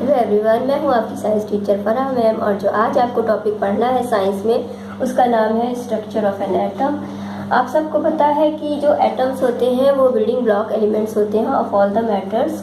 Hello everyone, मैं हूं आपकी साइंस टीचर फराह मैम। और जो आज आपको टॉपिक पढ़ना है साइंस में, उसका नाम है स्ट्रक्चर ऑफ एन एटम। आप सबको पता है कि जो एटम्स होते हैं वो बिल्डिंग ब्लॉक एलिमेंट्स होते हैं ऑफ ऑल द मैटर्स।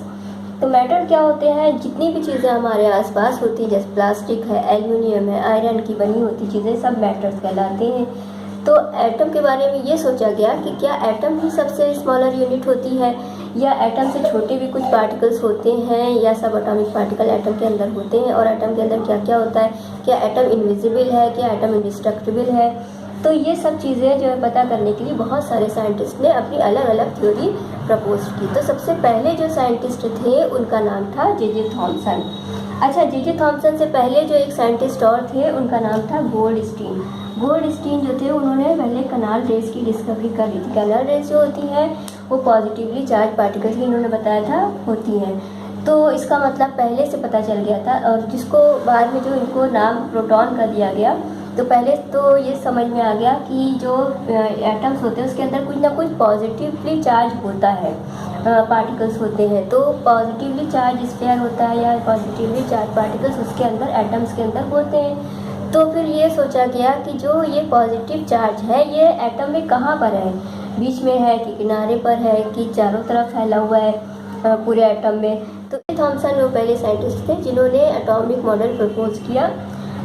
तो मैटर क्या होते हैं? जितनी भी चीज़ें हमारे आसपास होती हैं, जैसे प्लास्टिक है, एल्यूमिनियम है, आयरन की बनी होती चीज़ें, सब मैटर्स कहलाते हैं। तो एटम के बारे में ये सोचा गया कि क्या एटम ही सबसे स्मॉलर यूनिट होती है, या एटम से छोटे भी कुछ पार्टिकल्स होते हैं, या सब एटॉमिक पार्टिकल एटम के अंदर होते हैं। और एटम के अंदर क्या क्या होता है, क्या एटम इनविजिबल है, क्या एटम इंडिस्ट्रक्टिबल है। तो ये सब चीज़ें जो है पता करने के लिए बहुत सारे साइंटिस्ट ने अपनी अलग अलग थ्योरी प्रपोज की। तो सबसे पहले जो साइंटिस्ट थे उनका नाम था जे थॉमसन। अच्छा, जे थॉमसन से पहले जो एक साइंटिस्ट और थे उनका नाम था गोल्डस्टीन। गोल्डस्टीन जो थे उन्होंने पहले कनाल रेस की डिस्कवरी कर ली थी। कनाल रेस जो होती है वो पॉजिटिवली चार्ज पार्टिकल्स की, इन्होंने बताया था, होती हैं। तो इसका मतलब पहले से पता चल गया था, और जिसको बाद में जो इनको नाम प्रोटॉन का दिया गया। तो पहले तो ये समझ में आ गया कि जो एटम्स होते हैं उसके अंदर कुछ ना कुछ पॉजिटिवली चार्ज होता है, पार्टिकल्स होते हैं। तो पॉजिटिवली चार्ज स्फीयर होता है या पॉजिटिवली चार्ज पार्टिकल्स उसके अंदर एटम्स के अंदर होते हैं। तो फिर ये सोचा गया कि जो ये पॉजिटिव चार्ज है ये एटम में कहाँ पर है, बीच में है कि किनारे पर है कि चारों तरफ फैला हुआ है पूरे एटम में। तो थॉमसन वो पहले साइंटिस्ट थे जिन्होंने एटॉमिक मॉडल प्रपोज किया।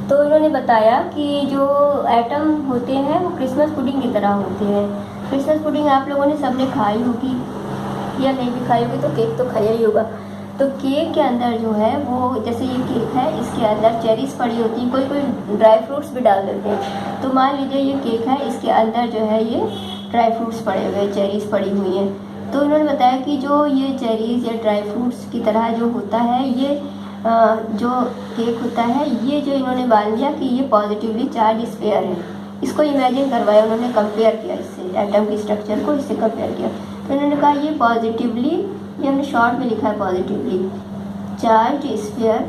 तो इन्होंने बताया कि जो एटम होते हैं वो क्रिसमस पुडिंग की तरह होते हैं। क्रिसमस पुडिंग आप लोगों ने सबने खाई होगी, या नहीं भी खाई होगी तो केक तो खाया ही होगा। तो केक के अंदर जो है वो, जैसे ये केक है, इसके अंदर चेरीज पड़ी होती हैं, कोई कोई ड्राई फ्रूट्स भी डाल देते हैं। तो मान लीजिए ये केक है, इसके अंदर जो है ये ड्राई फ्रूट्स पड़े हुए हैं, चेरीज पड़ी हुई हैं। तो इन्होंने बताया कि जो ये चेरीज या ड्राई फ्रूट्स की तरह जो होता है, ये जो केक होता है, ये जो इन्होंने मान लिया कि ये पॉजिटिवली चार्ज स्फीयर है। इसको इमेजिन करवाया, उन्होंने कंपेयर किया, इससे एटम की स्ट्रक्चर को इससे कंपेयर किया। तो इन्होंने कहा ये पॉजिटिवली, ये हमने शॉर्ट में लिखा है पॉजिटिवली चार्ज स्फीयर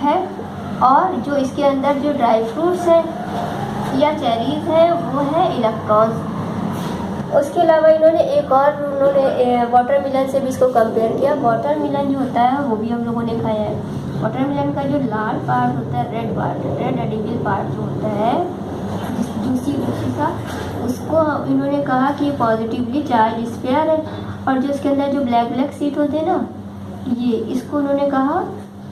है, और जो इसके अंदर जो ड्राई फ्रूट्स हैं या चेरीज हैं वो है इलेक्ट्रॉन्स। उसके अलावा इन्होंने एक और वाटरमेलन से भी इसको कंपेयर किया। वाटरमेलन जो होता है वो भी हम लोगों ने खाया है। वाटरमेलन का जो लाल पार्ट होता है, red part, red edible part जो होता है जूसी का, उसको इन्होंने कहा कि पॉजिटिवली चार्ज स्फीयर है। और जो इसके अंदर जो ब्लैक ब्लैक सीट होते हैं ना, ये इसको उन्होंने कहा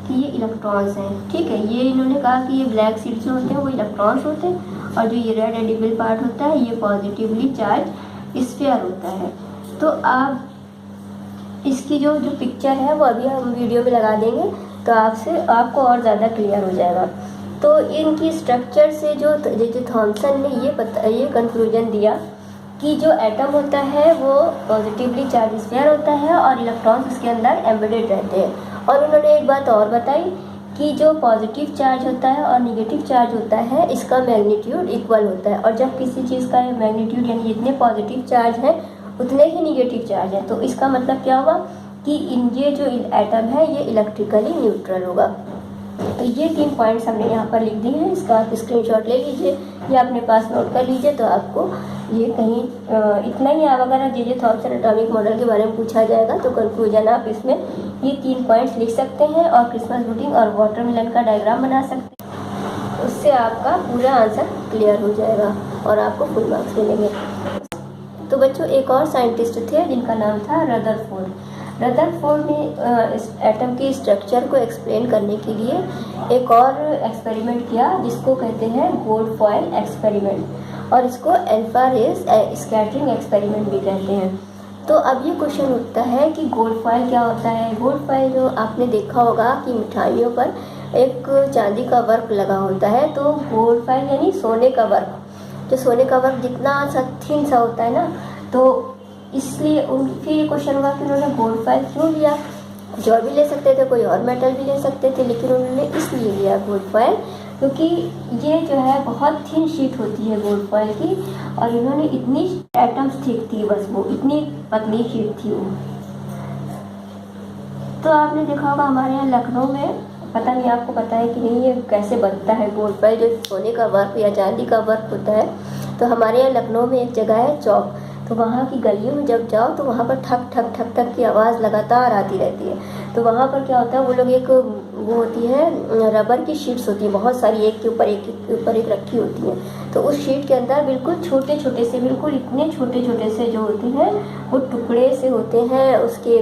कि ये इलेक्ट्रॉन्स हैं। ठीक है, ये इन्होंने कहा कि ये ब्लैक सीट जो होते हैं वो इलेक्ट्रॉन्स होते हैं, और जो ये रेड एडिबल पार्ट होता है ये पॉजिटिवली चार्ज स्फीयर होता है। तो आप इसकी जो पिक्चर है वो अभी हम वीडियो में लगा देंगे, तो आपको और ज़्यादा क्लियर हो जाएगा। तो इनकी स्ट्रक्चर से जो जे थॉमसन ने ये कंक्लूजन दिया कि जो एटम होता है वो पॉजिटिवली चार्ज स्फीयर होता है और इलेक्ट्रॉन्स उसके अंदर एम्बेडेड रहते हैं। और उन्होंने एक बात और बताई कि जो पॉजिटिव चार्ज होता है और नेगेटिव चार्ज होता है, इसका मैग्नीट्यूड इक्वल होता है। और जब किसी चीज़ का मैग्नीट्यूड यानी जितने पॉजिटिव चार्ज है उतने ही नेगेटिव चार्ज है, तो इसका मतलब क्या हुआ कि ये जो एटम है ये इलेक्ट्रिकली न्यूट्रल होगा। तो ये 3 पॉइंट्स हमने यहाँ पर लिख दिए हैं, इसका आप स्क्रीनशॉट ले लीजिए या अपने पास नोट कर लीजिए। तो आपको ये कहीं इतना ही, आप अगर जे थॉमसन एटॉमिक मॉडल के बारे में पूछा जाएगा तो कंक्लूजन आप इसमें ये 3 पॉइंट्स लिख सकते हैं, और क्रिसमस पुडिंग और वाटरमेलन का डायग्राम बना सकते हैं। उससे आपका पूरा आंसर क्लियर हो जाएगा और आपको फुल मार्क्स मिलेंगे। तो बच्चों, एक और साइंटिस्ट थे जिनका नाम था रदरफोर्ड। रदरफोर्ड ने इस एटम की स्ट्रक्चर को एक्सप्लेन करने के लिए एक और एक्सपेरिमेंट किया जिसको कहते हैं गोल्ड फॉयल एक्सपेरिमेंट, और इसको अल्फा रेज स्कैटरिंग एक्सपेरिमेंट भी कहते हैं। तो अब ये क्वेश्चन उठता है कि गोल्ड फॉयल क्या होता है। गोल्ड फॉयल जो आपने देखा होगा कि मिठाइयों पर एक चांदी का वर्क लगा होता है, तो गोल्ड फॉयल यानी सोने का वर्क, जो सोने का वर्क जितना सा थिन सा होता है ना, तो इसलिए फिर ये क्वेश्चन हुआ कि उन्होंने गोल्ड फॉयल क्यों लिया। कुछ और भी ले सकते थे, कोई और मेटल भी ले सकते थे, लेकिन उन्होंने इसलिए लिया गोल्ड फॉयल क्योंकि ये जो है बहुत थिन शीट होती है गोल्ड फॉयल की, और इन्होंने इतनी एटम्स थिक थी, बस वो इतनी पतली शीट थी वो। तो आपने देखा होगा हमारे यहाँ लखनऊ में, पता नहीं आपको पता है कि नहीं, ये कैसे बनता है गोल्ड फॉयल, जो सोने का वर्क या चांदी का वर्क होता है। तो हमारे यहाँ लखनऊ में एक जगह है चौक, तो वहाँ की गलियों में जब जाओ तो वहाँ पर ठक ठक ठक ठक की आवाज़ लगातार आती रहती है। तो वहाँ पर क्या होता है, वो लोग एक वो होती है रबर की शीट्स होती है बहुत सारी, एक के ऊपर एक रखी होती है। तो उस शीट के अंदर बिल्कुल छोटे छोटे से, बिल्कुल इतने छोटे छोटे से जो होते हैं वो टुकड़े से होते हैं उसके,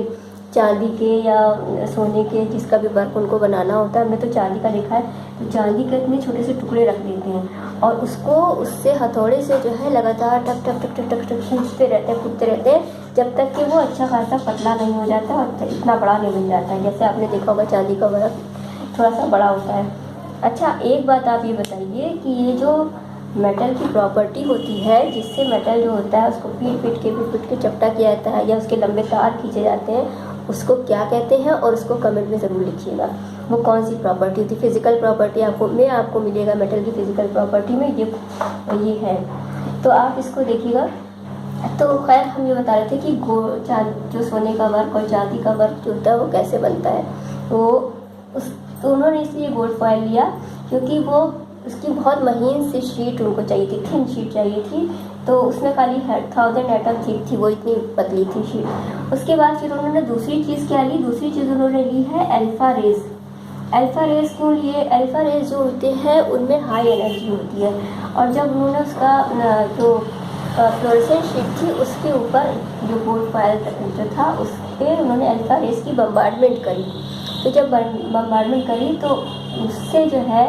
चांदी के या सोने के, जिसका भी वर्क उनको बनाना होता है। हमने तो चांदी का देखा है, तो चांदी के इतने छोटे से टुकड़े रख देते हैं और उसको उससे हथौड़े से जो है लगातार टक टक टक टक टक टक खींचते रहते हैं जब तक कि वो अच्छा खासा पतला नहीं हो जाता और इतना बड़ा नहीं बन जाता है। जैसे आपने देखा होगा चांदी का वर्क थोड़ा सा बड़ा होता है। अच्छा, एक बात आप ये बताइए कि ये जो मेटल की प्रॉपर्टी होती है, जिससे मेटल जो होता है उसको पीट के चपटा किया जाता है या उसके लंबे तार खींचे जाते हैं, उसको क्या कहते हैं, और उसको कमेंट में ज़रूर लिखिएगा। वो कौन सी प्रॉपर्टी होती है? फिजिकल प्रॉपर्टी आपको मिलेगा मेटल की फिजिकल प्रॉपर्टी में ये है। तो आप इसको देखिएगा। तो खैर हम ये बता रहे थे कि जो सोने का वर्क और चांदी का वर्क जो होता है वो कैसे बनता है। तो उन्होंने इसलिए गोल्ड फॉयल लिया क्योंकि वो उसकी बहुत महीन सी शीट उनको चाहिए थी, थिन शीट चाहिए थी। तो उसमें खाली 1000 एटम थिक थी, वो इतनी पतली थी शीट। उसके बाद फिर उन्होंने दूसरी चीज़ क्या ली? दूसरी चीज़ उन्होंने ली है अल्फ़ा रेज़। अल्फ़ा रेज़ क्यों लिए? अल्फ़ा रेज़ जो होते हैं उनमें हाई एनर्जी होती है, और जब उन्होंने उसका जो फ्लोरेसेंट शीट थी उसके ऊपर जो गोल्ड फॉयल जो था उस पर उन्होंने अल्फ़ा रेज़ की बम्बार्डमेंट करी। तो जब बम्बार्डमेंट करी तो उससे जो है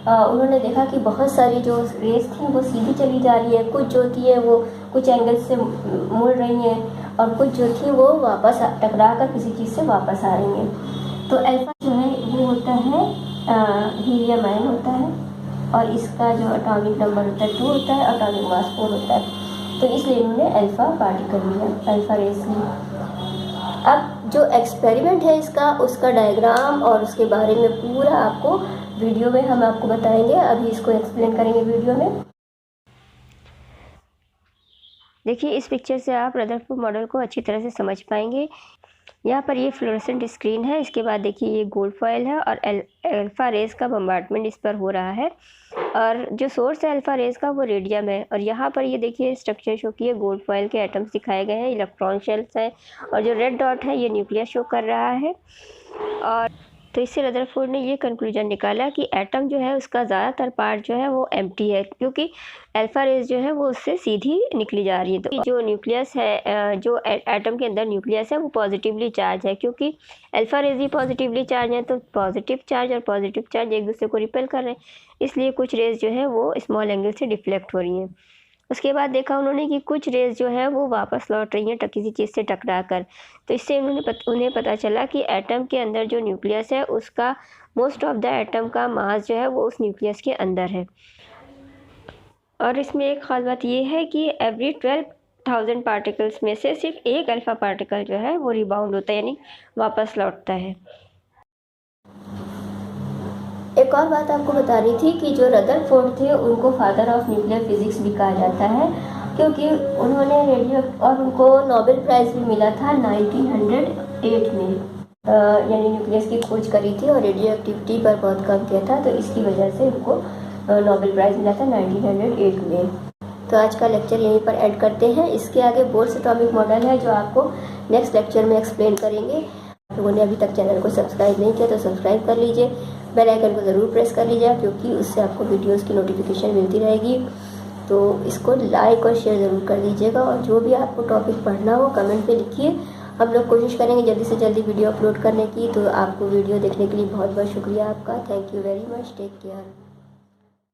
उन्होंने देखा कि बहुत सारी जो रेस थी वो सीधी चली जा रही है, कुछ जो थी है वो कुछ एंगल से मुड़ रही हैं, और कुछ जो थी वो वापस टकरा कर किसी चीज़ से वापस आ रही हैं। तो अल्फा जो है वो होता है हीलियम आयन होता है, और इसका जो एटॉमिक नंबर होता है 2 होता है, एटॉमिक मास 4 होता है। तो इसलिए इन्होंने अल्फ़ा पार्टिकल लिया, अल्फ़ा रेस ली। अब जो एक्सपेरिमेंट है इसका, उसका डायग्राम और उसके बारे में पूरा आपको वीडियो में हम आपको बताएंगे। अभी इसको एक्सप्लेन करेंगे वीडियो में। देखिए, इस पिक्चर से आप रदरफोर्ड मॉडल को अच्छी तरह से समझ पाएंगे। यहाँ पर ये फ्लोरेसेंट स्क्रीन है, इसके बाद देखिए ये गोल्ड फॉयल है और अल्फ़ा रेज़ का बम्बार्डमेंट इस पर हो रहा है, और जो सोर्स है अल्फ़ा रेज़ का वो रेडियम है। और यहाँ पर ये देखिए स्ट्रक्चर शो किए, गोल्ड फॉयल के एटम्स दिखाए गए हैं, इलेक्ट्रॉन शेल्स हैं, और जो रेड डॉट है ये न्यूक्लियस शो कर रहा है। और तो इससे रदरफोर्ड ने ये कंक्लूजन निकाला कि एटम जो है उसका ज़्यादातर पार्ट जो है वो एम्प्टी है, क्योंकि अल्फ़ा रेज़ जो है वो उससे सीधी निकली जा रही है। तो जो न्यूक्लियस है, जो एटम के अंदर न्यूक्लियस है वो पॉजिटिवली चार्ज है, क्योंकि अल्फ़ा रेज़ ही पॉजिटिवली चार्ज है, तो पॉजिटिव चार्ज और पॉजिटिव चार्ज एक दूसरे को रिपेल कर रहे हैं, इसलिए कुछ रेज़ जो है वो स्मॉल एंगल से डिफ्लेक्ट हो रही हैं। उसके बाद देखा उन्होंने कि कुछ रेज़ जो है वो वापस लौट रही हैं किसी चीज़ से टकरा कर। तो इससे उन्हें पता चला कि एटम के अंदर जो न्यूक्लियस है उसका मोस्ट ऑफ द एटम का मास जो है वो उस न्यूक्लियस के अंदर है। और इसमें एक ख़ास बात ये है कि एवरी 12,000 पार्टिकल्स में से सिर्फ एक अल्फ़ा पार्टिकल जो है वो रिबाउंड होता है, यानी वापस लौटता है। एक और बात आपको बतानी थी कि जो रदरफोर्ड थे उनको फादर ऑफ न्यूक्लियर फिज़िक्स भी कहा जाता है, क्योंकि उन्होंने और उनको नोबेल प्राइज़ भी मिला था 1908 में, यानी न्यूक्लियस की खोज करी थी और रेडियो एक्टिविटी पर बहुत काम किया था, तो इसकी वजह से उनको नोबेल प्राइज़ मिला था 1908 में। तो आज का लेक्चर यहीं पर ऐड करते हैं। इसके आगे बोर्स एटॉमिक मॉडल है जो आपको नेक्स्ट लेक्चर में एक्सप्लेन करेंगे। लोगों ने अभी तक चैनल को सब्सक्राइब नहीं किया तो सब्सक्राइब कर लीजिए, बेल आइकन को ज़रूर प्रेस कर लीजिए, क्योंकि उससे आपको वीडियोस की नोटिफिकेशन मिलती रहेगी। तो इसको लाइक और शेयर ज़रूर कर दीजिएगा, और जो भी आपको टॉपिक पढ़ना हो कमेंट में लिखिए। हम लोग कोशिश करेंगे जल्दी से जल्दी वीडियो अपलोड करने की। तो आपको वीडियो देखने के लिए बहुत बहुत शुक्रिया आपका। Thank you very much. Take care.